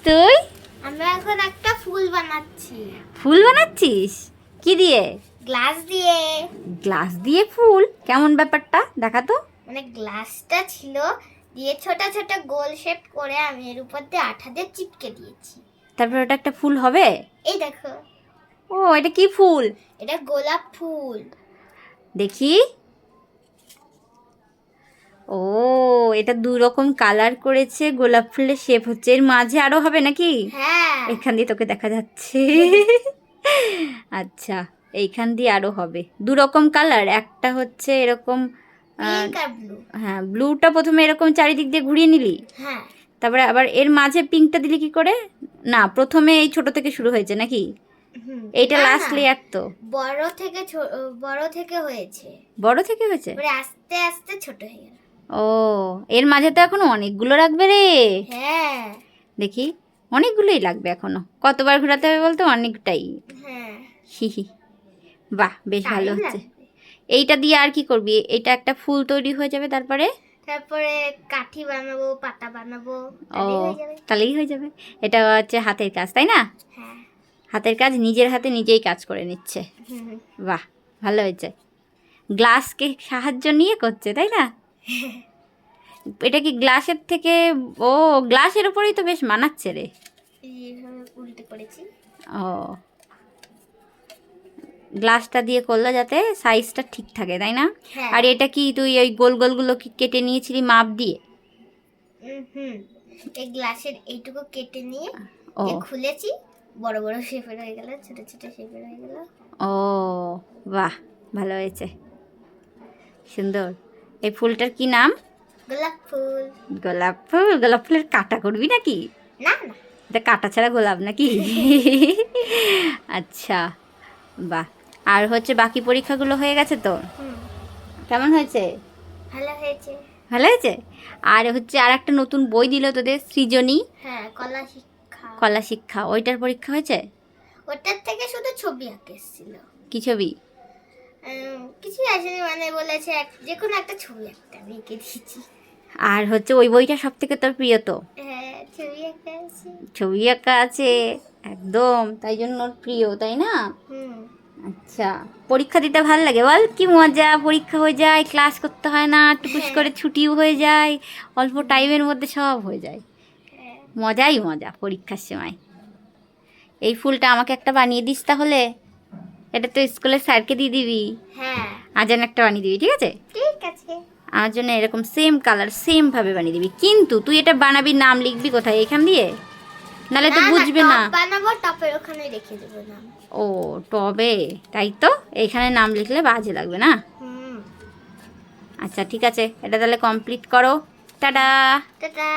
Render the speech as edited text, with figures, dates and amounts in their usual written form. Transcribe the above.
তুই? আমি এখন একটা ফুল বানাচ্ছি। ফুল বানাচ্ছিস? কি দিয়ে? গ্লাস দিয়ে। গ্লাস দিয়ে ফুল? কেমন ব্যাপারটা দেখা তো। মানে গ্লাসটা ছিল দিয়ে ছোট ছোট গোল শেপ করে আমি এর উপর দিয়ে আঠা দিয়ে চিপকে দিয়েছি। তারপর ওটা একটা ফুল হবে? এই দেখো, ও, এটা কি ফুল? এটা গোলাপ ফুল। দেখি। ও, এটা দু রকম কালার করেছে, গোলাপ ফুলের শেপ হচ্ছে। এর মাঝে আরো হবে নাকি? হ্যাঁ, এখান দিয়ে তোকে দেখা যাচ্ছে। আচ্ছা, এইখান দিয়ে আরো হবে দু রকম কালার। একটা হচ্ছে এরকম পিঙ্ক আর ব্লু। হ্যাঁ, ব্লুটা প্রথমে এরকম চারিদিক দিয়ে ঘুরিয়ে নিলি, হ্যাঁ, তারপরে আবার এর মাঝে পিঙ্কটা দিলি কি করে? না, প্রথমে এই ছোট থেকে শুরু হয়েছে নাকি? এইটা না, লাস্ট না। লেয়ার তো। বড় থেকে হয়েছে, বড় থেকে হয়েছে? পরে আস্তে আস্তে ছোট হয়ে গেল। ও, এর মাঝে তো এখনো অনেকগুলো রাখবে রে। হ্যাঁ, দেখি, অনেকগুলোই লাগবে এখনো। কতবার ঘোরাতে হবে বলতো? অনেকটাই। হ্যাঁ, হি হি, বাহ, বেশ ভালো টাইম হচ্ছে। লাগবে। এইটা দিয়ে আর কি করবি? এটা একটা ফুল তৈরি হয়ে যাবে, তারপরে? তারপরে কাঠি বানাবো, পাতা বানাবো, ও, তাহলেই হয়ে যাবে। তাহলেই হয়ে যাবে। এটা হচ্ছে হাতের কাজ, তাই না? হ্যাঁ। হাতের কাজ, নিজের হাতে নিজেই কাজ করে নিচ্ছে। হুম। বাহ, ভালো হয়েছে। গ্লাসকে সাহায্য নিয়ে করছে, তাই না? এটা কি গ্লাসের থেকে? ও, গ্লাসের উপরেই তো বেশ মানাচ্ছে রে। এইভাবে উল্টে করেছি। ও, গ্লাসটা দিয়ে করলে যাতে সাইজটা ঠিক থাকে, তাই না? হ্যাঁ। আর এটা কি তুই ওই গোল গোলগুলো কি কেটে নিয়েছিলি মাপ দিয়ে? হুম, এই গ্লাসের এইটুকু কেটে নিয়ে ও, খুলেছি, বড় বড় শেপের হয়ে গেল, ছোট ছোট শেপের হয়ে গেল। ও, বাহ, ভালো হয়েছে, সুন্দর। এই ফুলটার কি নাম? গোলাপ ফুল। গোলাপ ফুল? গোলাপ ফুলের কাটা করবি নাকি? না, না। এটা কাটা ছাড়া গোলাপ নাকি? আচ্ছা, বাহ। আর হচ্ছে বাকি পরীক্ষাগুলো হয়ে গেছে তো? হুম, কেমন হয়েছে? ভালো হয়েছে। ভালো হয়েছে। আর হচ্ছে আর একটা নতুন বই দিল তোদের, সৃজনী। হ্যাঁ, কলা শিক্ষা। কলা শিক্ষা, ওইটার পরীক্ষা হয়েছে? ওটার থেকে শুধু ছবি আঁকে এসেছিল। কি ছবি? কিছুই আসেনি, মানে বলেছে যে কোনো একটা ছবি আঁকতে, আমি এঁকে দিয়েছি। আর হচ্ছে ওই বইটা সব থেকে তোর প্রিয় তো? হ্যাঁ, ছবি আঁকা আছে। ছবি আঁকা আছে, একদম, তাই জন্য ওর প্রিয়, তাই না? হুম। আচ্ছা, পরীক্ষা দিতে ভালো লাগে বল? কি মজা, পরীক্ষা হয়ে যায়, ক্লাস করতে হয় না, টুকুস করে ছুটিও হয়ে যায়, অল্প টাইমের মধ্যে সব হয়ে যায়। হ্যাঁ। মজাই মজা পরীক্ষার সময়। এই ফুলটা আমাকে একটা বানিয়ে দিস তাহলে। এটা তো স্কুলের স্যারকে দিয়ে দিবি। হ্যাঁ, আজান একটা বানিয়ে দিবি, ঠিক আছে? ঠিক আছে। আমার জন্য এরকম সেম কালার সেম ভাবে বানিয়ে দিবি, কিন্তু তুই এটা বানাবি, নাম লিখবি কোথায়? এখান দিয়ে? নালে তো বুঝবে না। টপ বানাবো, টপের ওখানে রেখে দেবো নাম। ও, টবে? তাই তো, এইখানে নাম লিখলে বাজে লাগবে না? হুম। আচ্ছা, ঠিক আছে, এটা তাহলে কমপ্লিট করো। টাটা। টাটা।